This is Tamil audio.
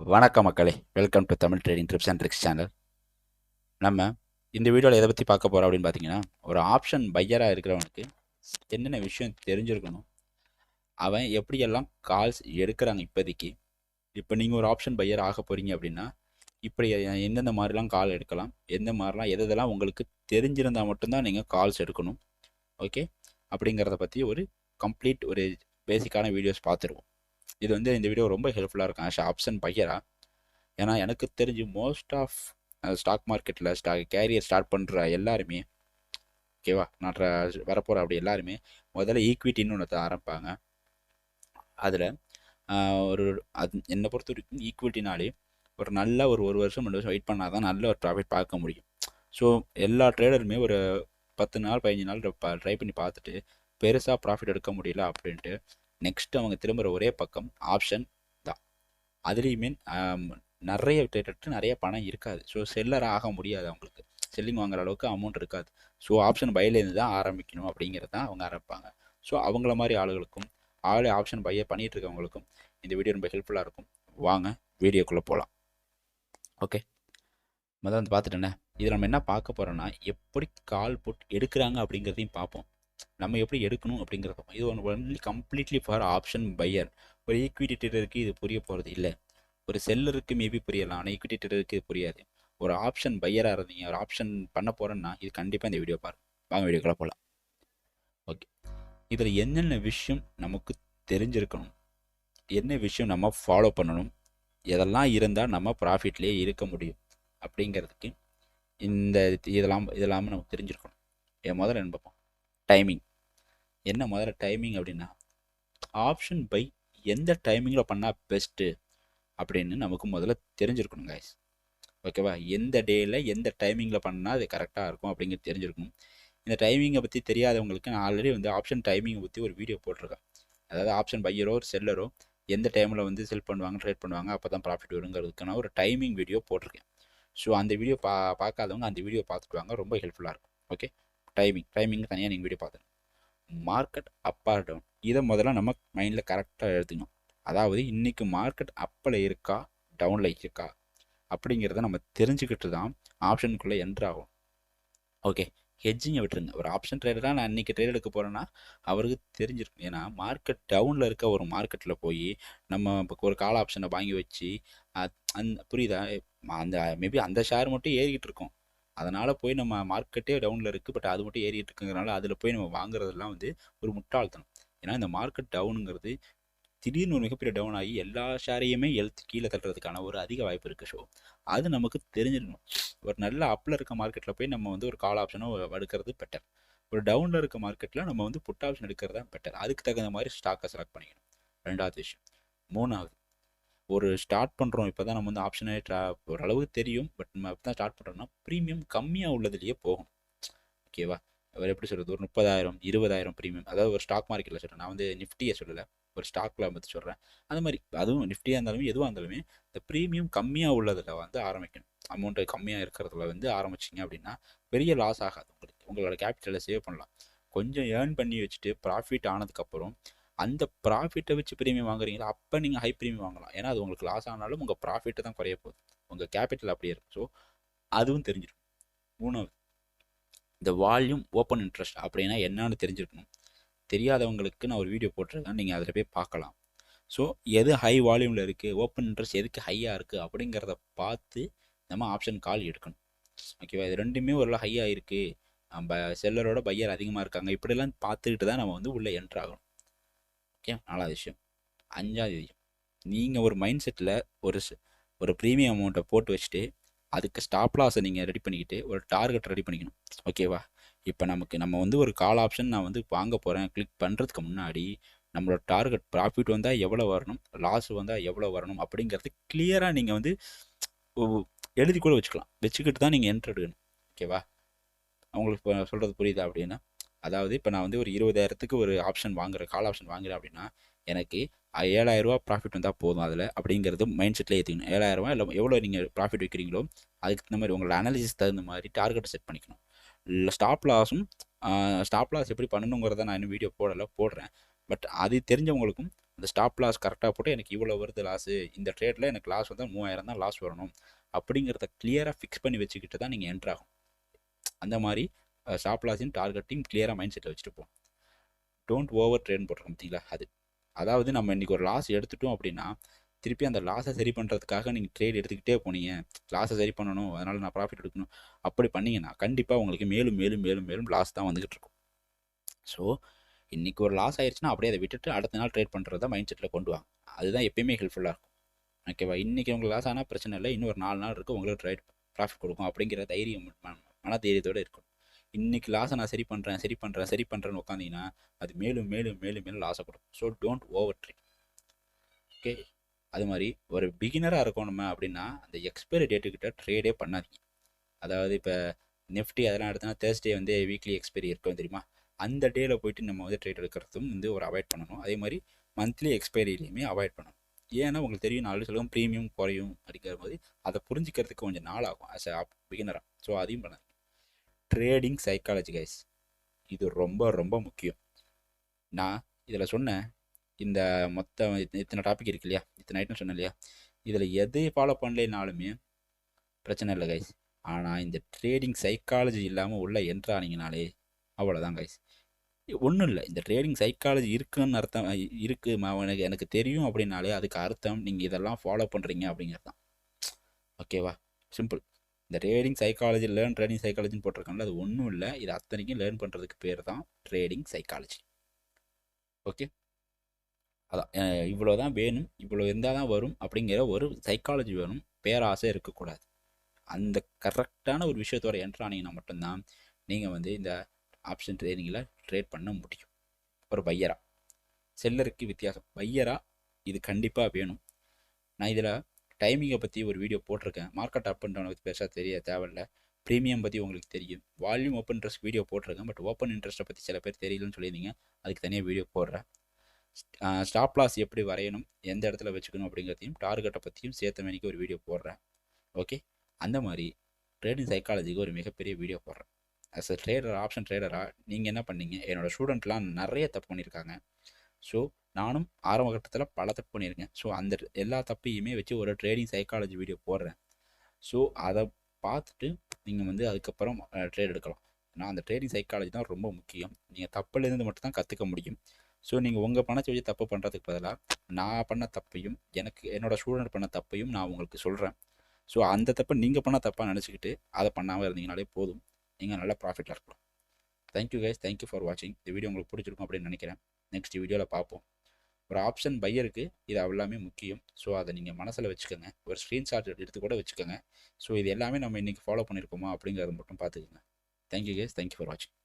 வணக்கம் மக்களே, welcome to Tamil trading tips and tricks channel. நம்ம இந்த வீடியோவில் எதை பற்றி பார்க்க போகிறோம் அப்படின்னு பார்த்தீங்கன்னா, ஒரு ஆப்ஷன் பையராக இருக்கிறவனுக்கு என்னென்ன விஷயம் தெரிஞ்சிருக்கணும், அவன் எப்படியெல்லாம் கால்ஸ் எடுக்கிறாங்க இப்போதைக்கு. இப்போ நீங்கள் ஒரு ஆப்ஷன் பையர் ஆக போகிறீங்க அப்படின்னா, இப்படி எந்தெந்த மாதிரிலாம் கால் எடுக்கலாம், எந்த மாதிரிலாம் எதெல்லாம் உங்களுக்கு தெரிஞ்சிருந்தால் மட்டும்தான் நீங்கள் கால்ஸ் எடுக்கணும். ஓகே, அப்படிங்கிறத பற்றி ஒரு கம்ப்ளீட் ஒரு பேசிக்கான வீடியோஸ் பார்த்துருவோம். இது இந்த வீடியோ ரொம்ப ஹெல்ப்ஃபுல்லாக இருக்கும் ஆஸ் ஆப்ஷன் பையராக. ஏன்னா எனக்கு தெரிஞ்சு மோஸ்ட் ஆஃப் ஸ்டாக் மார்க்கெட்டில் கேரியர் ஸ்டார்ட் பண்ணுற எல்லாருமே, ஓகேவா, நான் வரப்போகிற அப்படி எல்லாருமே முதல்ல ஈக்விட்டின்னு ஒன்று ஆரம்பிப்பாங்க. அதில் ஒரு என்னை பொறுத்த வரைக்கும் ஈக்விட்டினாலே ஒரு நல்ல ஒரு வருஷம் 2 வருஷம் வெயிட் பண்ணால் தான் நல்ல ஒரு ப்ராஃபிட் பார்க்க முடியும். ஸோ எல்லா ட்ரேடருமே ஒரு 10 நாள் 15 நாள் ட்ரை பண்ணி பார்த்துட்டு பெருசாக ப்ராஃபிட் எடுக்க முடியல அப்படின்ட்டு நெக்ஸ்ட் அவங்க திரும்புகிற ஒரே பக்கம் ஆப்ஷன் தான். அதுலேயுமே நிறைய ட்ரேடர்ட்டு நிறைய பணம் இருக்காது. ஸோ செல்லர் ஆக முடியாது, அவங்களுக்கு செல்லிங் வாங்குற அளவுக்கு அமௌண்ட் இருக்காது. ஸோ ஆப்ஷன் பையிலேருந்து தான் ஆரம்பிக்கணும் அப்படிங்கிறது தான் அவங்க ஆரம்பிப்பாங்க. ஸோ அவங்கள மாதிரி ஆளுகளுக்கும் ஆப்ஷன் பையை பண்ணிகிட்டு இருக்கவங்களுக்கும் இந்த வீடியோ ரொம்ப ஹெல்ப்ஃபுல்லாக இருக்கும். வாங்க வீடியோக்குள்ளே போகலாம். ஓகே, முதல்ல பார்த்துட்டேன்னே, இதில் நம்ம என்ன பார்க்க போகிறோன்னா, எப்படி கால் புட் எடுக்கிறாங்க அப்படிங்கிறதையும் பார்ப்போம். நம்ம எப்படி எடுக்கணும் அப்படிங்கிறத. இது only completely for option pier. ஒரு ஈக்விட்டி ட்ரேடருக்கு இது புரிய போகிறது இல்லை. ஒரு செல்லருக்கு மேபி புரியலாம், ஆனால் ஈக்விட்டி ட்ரேடருக்கு இது புரியாது. ஒரு ஆப்ஷன் பையராக இருந்தீங்க, ஒரு ஆப்ஷன் பண்ண போகிறேன்னா இது கண்டிப்பாக இந்த வீடியோ பாருங்கள். வாங்க வீடியோக்குள்ளே போகலாம். ஓகே, இதில் என்னென்ன விஷயம் நமக்கு தெரிஞ்சிருக்கணும், என்ன விஷயம் நம்ம ஃபாலோ பண்ணணும், எதெல்லாம் இருந்தால் நம்ம ப்ராஃபிட்லேயே இருக்க முடியும் அப்படிங்கிறதுக்கு இதெல்லாம் நமக்கு தெரிஞ்சிருக்கணும். முதல்ல என்ன பார்ப்போம், டைமிங். என்ன முதல்ல டைமிங் அப்படின்னா, ஆப்ஷன் பை எந்த டைமிங்கில் பண்ணால் பெஸ்ட்டு அப்படின்னு நமக்கு முதல்ல தெரிஞ்சிருக்கணும் கைஸ். ஓகேவா, எந்த டேயில் எந்த டைமிங்கில் பண்ணால் அது கரெக்டாக இருக்கும் அப்படிங்கிறது தெரிஞ்சிருக்கணும். இந்த டைமிங்கை பற்றி தெரியாதவங்களுக்கு நான் ஆல்ரெடி ஆப்ஷன் டைமிங்கை பற்றி ஒரு வீடியோ போட்டிருக்கேன். அதாவது ஆப்ஷன் பையரோ செல்லரோ எந்த டைமில் செல் பண்ணுவாங்க, ட்ரேட் பண்ணுவாங்க, அப்போ தான் ப்ராஃபிட் வருங்கிறதுக்கான ஒரு டைமிங் வீடியோ போட்டிருக்கேன். ஸோ அந்த வீடியோ பார்க்காதவங்க அந்த வீடியோ பார்த்துட்டு வாங்க, ரொம்ப ஹெல்ப்ஃபுல்லாக இருக்கும். ஓகே, டைமிங் தனியாக நீங்கள் வீடியோ பார்த்துருங்க. மார்க்கெட் அப் ஆர் டவுன், இதை முதல்ல நம்ம மைண்டில் கரெக்டாக எடுத்துக்கணும். அதாவது இன்றைக்கி மார்க்கெட் அப்பில் இருக்கா டவுனில் இருக்கா அப்படிங்கிறத நம்ம தெரிஞ்சுக்கிட்டு தான் ஆப்ஷனுக்குள்ளே என்ட்ரு ஆகும். ஓகே, ஹெட்ஜிங்கை விட்டுருங்க. ஒரு ஆப்ஷன் ட்ரேடராக நான் இன்றைக்கி ட்ரேட் எடுக்க போகிறேன்னா அவருக்கு தெரிஞ்சிருக்கும். ஏன்னா மார்க்கெட் டவுனில் இருக்க ஒரு மார்க்கெட்டில் போய் நம்ம ஒரு கால் ஆப்ஷனை வாங்கி வச்சு புரியுதா, அந்த மேபி அந்த ஷேர் மட்டும் ஏறிக்கிட்டு இருக்கும். அதனால் போய் நம்ம மார்க்கெட்டே டவுனில் இருக்குது, பட் அது மட்டும் ஏறிட்டு இருக்குங்கிறனால அதில் போய் நம்ம வாங்குறதெல்லாம் ஒரு முட்டாள்தனம். ஏன்னா இந்த மார்க்கெட் டவுனுங்கிறது திடீர்னு ஒரு மிகப்பெரிய டவுன் ஆகி எல்லா ஷேரையுமே கீழே தட்டுறதுக்கான ஒரு அதிக வாய்ப்பு இருக்குது. ஸோ அது நமக்கு தெரிஞ்சிடணும். ஒரு நல்ல அப்பில் இருக்க மார்க்கெட்டில் போய் நம்ம ஒரு கால் ஆப்ஷனோ எடுக்கிறது பெட்டர். ஒரு டவுனில் இருக்க மார்க்கெட்டில் நம்ம புட் ஆப்ஷன் எடுக்கிறது தான் பெட்டர். அதுக்கு தகுந்த மாதிரி ஸ்டாக்கை செலக்ட் பண்ணிக்கணும். ரெண்டாவது விஷயம். மூணாவது, ஒரு ஸ்டார்ட் பண்ணுறோம், இப்போ தான் நம்ம ஆப்ஷனே ஓரளவுக்கு தெரியும், பட் நம்ம இப்போ தான் ஸ்டார்ட் பண்ணுறோம்னா ப்ரீமியம் கம்மியாக உள்ளதுலேயே போகும். ஓகேவா, அவர் எப்படி சொல்கிறது, ஒரு 30,000 20,000 ப்ரீமியம், அதாவது ஒரு ஸ்டாக் மார்க்கெட்டில் சொல்கிறேன், நான் நிஃப்டியை சொல்லலை, ஒரு ஸ்டாக்கில் பற்றி சொல்கிறேன். அந்த மாதிரி அதுவும் நிஃப்டியாக இருந்தாலுமே எதுவாக இருந்தாலுமே இந்த ப்ரீமியம் கம்மியாக உள்ளதில் ஆரம்பிக்கணும். அமௌண்ட்டு கம்மியாக இருக்கிறதுல ஆரம்பிச்சிங்க அப்படின்னா பெரிய லாஸ் ஆகாது. உங்களோட கேபிட்டலை சேவ் பண்ணலாம். கொஞ்சம் ஏர்ன் பண்ணி வச்சுட்டு ப்ராஃபிட் ஆனதுக்கப்புறம் அந்த ப்ராஃபிட்டை வச்சு ப்ரீமியம் வாங்குறீங்களா, அப்போ நீங்கள் ஹை ப்ரீமியம் வாங்கலாம். ஏன்னா அது உங்களுக்கு லாஸ் ஆனாலும் உங்கள் ப்ராஃபிட்டு தான் குறைய போகுது, உங்கள் கேபிட்டல் அப்படியே இருக்கும். ஸோ அதுவும் தெரிஞ்சிடும். மூணாவது, இந்த வால்யூம் ஓப்பன் இன்ட்ரெஸ்ட் அப்படின்னா என்னன்னு தெரிஞ்சிருக்கணும். தெரியாதவங்களுக்கு நான் ஒரு வீடியோ போட்டிருக்கேன், நீங்கள் அதில் போய் பார்க்கலாம். ஸோ எது ஹை வால்யூமில் இருக்குது, ஓப்பன் இன்ட்ரெஸ்ட் எதுக்கு ஹையாக இருக்குது அப்படிங்கிறத பார்த்து நம்ம ஆப்ஷன் கால் எடுக்கணும். ஓகேவா, இது ரெண்டுமே ஒரு ஹையாக இருக்குது, நம்ம செல்லரோட பையர் அதிகமாக இருக்காங்க, இப்படிலாம் பார்த்துக்கிட்டு தான் நம்ம உள்ளே என்ட்ரு ஆகணும். ஓகே, 4வது விஷயம். 5வது விஷயம், நீங்கள் ஒரு மைண்ட் செட்டில் ஒரு ப்ரீமியம் அமௌண்ட்டை போட்டு வச்சுட்டு அதுக்கு ஸ்டாப் லாஸை நீங்கள் ரெடி பண்ணிக்கிட்டு ஒரு டார்கெட் ரெடி பண்ணிக்கணும். ஓகேவா, இப்போ நம்ம ஒரு கால் ஆப்ஷன் நான் வாங்க போகிறேன் கிளிக் பண்ணுறதுக்கு முன்னாடி நம்மளோட டார்கெட் ப்ராஃபிட் வந்தால் எவ்வளோ வரணும், லாஸ் வந்தால் எவ்வளோ வரணும் அப்படிங்கிறது கிளியராக நீங்கள் எழுதி கூட வச்சுக்கிட்டு தான் நீங்கள் என்ட்ரு எடுக்கணும். ஓகேவா, அவங்களுக்கு இப்போ சொல்கிறது புரியுதா அப்படின்னா, அதாவது இப்போ நான் ஒரு 20,000க்கு ஒரு ஆப்ஷன் வாங்குறேன், கால் ஆப்ஷன் வாங்குறேன் அப்படின்னா எனக்கு 7,000 ப்ராஃபிட் வந்தால் போதும் அதில் அப்படிங்கிறது மைண்ட் செட்டில் ஏற்றிக்கணும். 7,000 இல்லை எவ்வளோ நீங்கள் ப்ராஃபிட் வைக்கிறீங்களோ அதுக்கு தகுந்த மாதிரி உங்களோட அனாலிசிஸ் தகுந்த மாதிரி டார்கெட்டை செட் பண்ணிக்கணும். இல்லை ஸ்டாப் லாஸ் எப்படி பண்ணணுங்கிறத நான் இன்னும் வீடியோ போடுறேன், பட் அது தெரிஞ்சவங்களுக்கும் அந்த ஸ்டாப் லாஸ் கரெக்டாக போட்டு எனக்கு இவ்வளோ வருது லாஸு, இந்த ட்ரேடில் எனக்கு லாஸ் வந்தால் 3000 தான் லாஸ் வரணும் அப்படிங்கிறத கிளியராக ஃபிக்ஸ் பண்ணி வச்சுக்கிட்டு தான் நீங்கள் என்ட்ரு ஆகும். அந்த மாதிரி ஸ்டாப் லாஸையும் டார்கெட்டையும் கிளியராக மைண்ட் செட்டில் வச்சுட்டு போம். டோன்ட் ஓவர் ட்ரேட் போட்டுருக்கோம் பார்த்தீங்களா, அது அதாவது நம்ம இன்றைக்கி ஒரு லாஸ் எடுத்துட்டோம் அப்படின்னா திருப்பி அந்த லாஸை சரி பண்ணுறதுக்காக நீங்கள் ட்ரேட் எடுத்துக்கிட்டே போனீங்க, லாஸை சரி பண்ணணும் அதனால் நான் ப்ராஃபிட் எடுக்கணும் அப்படி பண்ணிங்கன்னா கண்டிப்பாக உங்களுக்கு மேலும் மேலும் மேலும் மேலும் லாஸ் தான் வந்துக்கிட்டு இருக்கும். ஸோ இன்றைக்கி ஒரு லாஸ் ஆயிடுச்சுன்னா அப்படியே அதை விட்டுட்டு அடுத்த நாள் ட்ரேட் பண்ணுறதா மைண்ட் செட்டில் கொண்டு வாங்க. அதுதான் எப்பயுமே ஹெல்ப்ஃபுல்லாக இருக்கும். ஓகேவா? இன்றைக்கி உங்களுக்கு லாஸ் ஆனால் பிரச்சனை இல்லை, இன்னும் ஒரு 4 நாள் இருக்குது உங்களுக்கு ட்ரேட் ப்ராஃபிட் கொடுக்கும் அப்படிங்கிற தைரியம் மன தைரியத்தோடு இருக்கும். இன்றைக்கி லாஸை நான் சரி பண்ணுறேன்னு உட்காந்திங்கன்னா அது மேலும் மேலும் மேலும் மேலும் லாஸை கொடுக்கும். So don't over trade. Okay, அது மாதிரி ஒரு பிகினராக இருக்கோம் நம்ம அப்படின்னா அந்த எக்ஸ்பைரி டேட்டுக்கிட்ட ட்ரேடே பண்ணாதீங்க. அதாவது இப்போ நிஃப்டி அதெல்லாம் எடுத்தோன்னா தேர்ஸ்டே வந்து வீக்லி எக்ஸ்பைரி இருக்கும் தெரியுமா, அந்த டேயில் போயிட்டு நம்ம வந்து ட்ரேட் எடுக்கிறதும் வந்து ஒரு அவாய்ட் பண்ணணும். அதே மாதிரி மந்த்லி எக்ஸ்பைரிலையுமே அவாய்ட் பண்ணணும். ஏன்னா உங்களுக்கு தெரியும் நாலு சொல்லுவோம் ப்ரீமியம் குறையும் அப்படிங்கிற போது அதை புரிஞ்சுக்கிறதுக்கு கொஞ்சம் நாள் ஆகும் ஆஸ் அ பிகினராக. ஸோ அதையும் பண்ணாதீங்க. ட்ரேடிங் சைக்காலஜி கைஸ், இது ரொம்ப ரொம்ப முக்கியம். நான் இதில் சொன்னேன் இந்த மொத்தம் இத்தனை டாபிக் இருக்கு இல்லையா, இத்தனை ஐட்டம் சொன்னேன் இல்லையா, இதில் எதை ஃபாலோ பண்ணலைனாலுமே பிரச்சனை இல்லை கைஸ். ஆனால் இந்த ட்ரேடிங் சைக்காலஜி இல்லாமல் உள்ள என்ட்ரானீங்கனாலே அவ்வளோதான் கைஸ். ஒன்றும் இல்லை, இந்த ட்ரேடிங் சைக்காலஜி இருக்குன்னு அர்த்தம் இருக்குது எனக்கு தெரியும் அப்படின்னாலே அதுக்கு அர்த்தம் நீங்கள் இதெல்லாம் ஃபாலோ பண்ணுறீங்க அப்படிங்கிறது தான். ஓகேவா? சிம்பிள். இந்த ட்ரேடிங் சைக்காலஜி ட்ரேடிங் சைக்காலஜின்னு போட்டிருக்காங்களா, அது ஒன்றும் இல்லை, இது அத்தனைக்கும் லேர்ன் பண்ணுறதுக்கு பேர் தான் ட்ரேடிங் சைக்காலஜி. ஓகே, அதான் இவ்வளோ தான் வேணும், இவ்வளோ இருந்தால் தான் வரும் அப்படிங்கிற ஒரு சைக்காலஜி வேணும், பேராசை இருக்கக்கூடாது. அந்த கரெக்டான ஒரு விஷயத்தோட என்ட்ரானீங்கன்னா மட்டும்தான் நீங்கள் வந்து இந்த ஆப்ஷன் ட்ரேடிங்கில் ட்ரேட் பண்ண முடியும். ஒரு பையரா செல்லருக்கு வித்தியாசம், பையரா இது கண்டிப்பாக வேணும். நான் இதில் டைமிங்கை பற்றி ஒரு வீடியோ போட்டிருக்கேன். மார்க்கெட் அப் அண்ட் டவுன் பற்றி பெருசாக தெரிய தேவையில்லை. ப்ரீமியம் பற்றி உங்களுக்கு தெரியும். வால்யூம் ஓப்பன் இன்ட்ரெஸ்ட் வீடியோ போட்டிருக்கேன். பட் ஓப்பன் இன்ட்ரெஸ்ட்டை பற்றி சில பேர் தெரியலன்னு சொல்லியிருந்தீங்க, அதுக்கு தனியாக வீடியோ போடுறேன். ஸ்டாப் லாஸ் எப்படி வரையணும், எந்த இடத்துல வச்சுக்கணும் அப்படிங்கிறதையும் டார்கெட்டை பற்றியும் சேர்த்த மணிக்கு ஒரு வீடியோ போடுறேன். ஓகே, அந்த மாதிரி ட்ரேடிங் சைக்காலஜிக்கு ஒரு மிகப்பெரிய வீடியோ போடுறேன். ஆஸ் அ ட்ரேடர், ஆப்ஷன் ட்ரேடராக நீங்கள் என்ன பண்ணீங்க, என்னோடய ஸ்டூடெண்ட்லாம் நிறைய தப்பு பண்ணியிருக்காங்க. ஸோ நானும் ஆரம்ப கட்டத்தில் பல தப்பு பண்ணியிருக்கேன். ஸோ அந்த எல்லா தப்பையுமே வச்சு ஒரு ட்ரேடிங் சைக்காலஜி வீடியோ போடுறேன். ஸோ அதை பார்த்துட்டு நீங்கள் வந்து அதுக்கப்புறம் ட்ரேட் எடுக்கலாம். ஏன்னா அந்த ட்ரேடிங் சைக்காலஜி தான் ரொம்ப முக்கியம். நீங்கள் தப்புலேருந்து மட்டும் தான் கற்றுக்க முடியும். ஸோ நீங்கள் உங்கள் பணத்தை வச்சு தப்பு பண்ணுறதுக்கு பதிலாக நான் பண்ண தப்பையும் என்னோடய ஸ்டூடெண்ட் பண்ண தப்பையும் நான் உங்களுக்கு சொல்கிறேன். ஸோ அந்த தப்பை நீங்கள் பண்ண தப்பாக நினச்சிக்கிட்டு அதை பண்ணாமல் இருந்தீங்கனாலே போதும், நீங்கள் நல்லா ப்ராஃபிட்டாக இருக்கலாம். தேங்க்யூ கைஸ், தேங்க்யூ ஃபார் வாட்சிங். இந்த வீடியோ உங்களுக்கு பிடிச்சிருக்கும் அப்படின்னு நினைக்கிறேன். நெக்ஸ்ட் வீடியோவில் பார்ப்போம். ஒரு ஆப்ஷன் பையருக்கு இது எல்லாமே முக்கியம். ஸோ அதை நீங்கள் மனசில் வச்சுக்கோங்க, ஒரு ஸ்க்ரீன்ஷாட் எடுத்து கூட வச்சுக்கோங்க. ஸோ இது எல்லாமே நம்ம இன்றைக்கி ஃபாலோ பண்ணியிருக்கோமா அப்படிங்கிறத மட்டும் பார்த்துக்கோங்க. தேங்க்யூ கைஸ், தேங்க்யூ ஃபார் வாட்சிங்.